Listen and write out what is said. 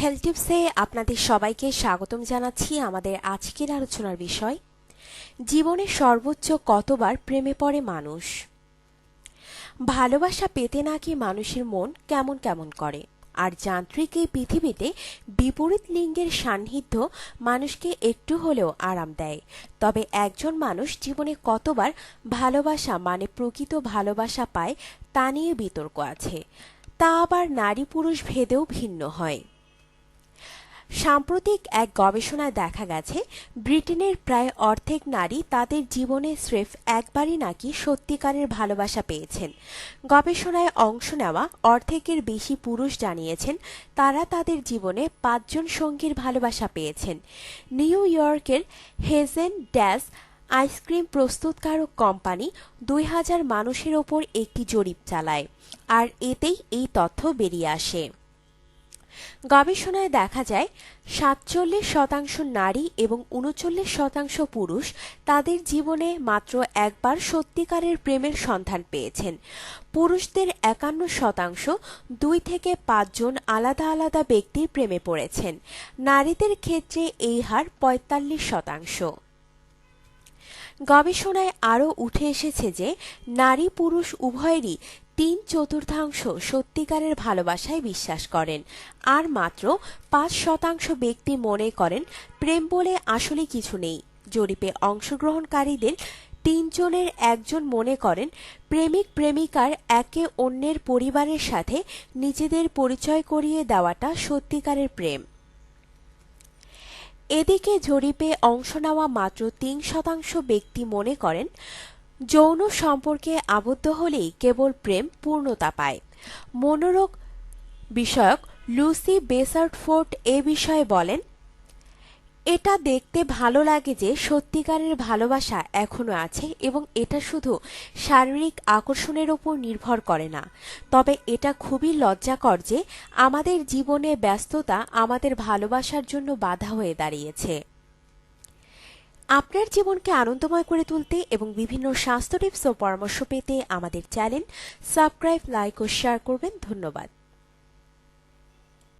Health টিপসে আপনাদের সবাইকে স্বাগতম জানাচ্ছি। আমাদের আজকের আলোচনার বিষয়, জীবনে সর্বোচ্চ কতবার প্রেমে পড়ে মানুষ। ভালোবাসা পেতে নাকি মানুষের মন কেমন কেমন করে। আর যান্ত্রিক এই পৃথিবীতে বিপরীত লিঙ্গের সান্নিধ্য মানুষকে একটু হলেও আরাম দেয়। তবে একজন মানুষ জীবনে কতবার ভালোবাসা মানে প্রকৃত ভালোবাসা পায় তা নিয়ে বিতর্ক আছে। তা আবার নারী পুরুষ ভেদেও ভিন্ন হয়। সাম্প্রতিক এক গবেষণায় দেখা গেছে, ব্রিটেনের প্রায় অর্ধেক নারী তাদের জীবনে স্রেফ একবারই নাকি সত্যিকারের ভালোবাসা পেয়েছেন। গবেষণায় অংশ নেওয়া অর্ধেকের বেশি পুরুষ জানিয়েছেন তারা তাদের জীবনে 5 জন সঙ্গীর ভালোবাসা পেয়েছেন। নিউ ইয়র্কের হেজেন ড্যাশ আইসক্রিম প্রস্তুতকারক কোম্পানি 2000 মানুষের ওপর একটি জরিপ চালায়, আর এতেই এই তথ্য বেরিয়ে আসে। গবেষণায় দেখা যায় 47% নারী এবং 39% পুরুষ তাদের জীবনে মাত্র একবার সত্যিকারের প্রেমের সন্ধান পেয়েছেন। পুরুষদের 51% 2 থেকে 5 জন আলাদা আলাদা ব্যক্তির প্রেমে পড়েছেন। নারীদের ক্ষেত্রে এই হার 45%। গবেষণায় আরও উঠে এসেছে যে নারী পুরুষ উভয়েরই 3/4 সত্যিকারের ভালোবাসায় বিশ্বাস করেন, আর মাত্র 5% ব্যক্তি মনে করেন প্রেম বলে আসলে কিছু নেই। জরিপে অংশগ্রহণকারীদের 3 জনের 1 জন মনে করেন প্রেমিক প্রেমিকার একে অন্যের পরিবারের সাথে নিজেদের পরিচয় করিয়ে দেওয়াটা সত্যিকারের প্রেম। এদিকে জরিপে অংশ নেওয়া মাত্র 3% ব্যক্তি মনে করেন যৌন সম্পর্কে আবদ্ধ হলেই কেবল প্রেম পূর্ণতা পায়। মনোরোগ বিষয়ক লুসি বেসার্টফোর্ড এ বিষয়ে বলেন, এটা দেখতে ভালো লাগে যে সত্যিকারের ভালোবাসা এখনো আছে এবং এটা শুধু শারীরিক আকর্ষণের উপর নির্ভর করে না। তবে এটা খুবই লজ্জাকর যে আমাদের জীবনে ব্যস্ততা আমাদের ভালোবাসার জন্য বাধা হয়ে দাঁড়িয়েছে। আপনার জীবনকে আনন্দময় করে তুলতে এবং বিভিন্ন স্বাস্থ্য টিপস ও পরামর্শ পেতে আমাদের চ্যানেল সাবস্ক্রাইব, লাইক ও শেয়ার করবেন। ধন্যবাদ।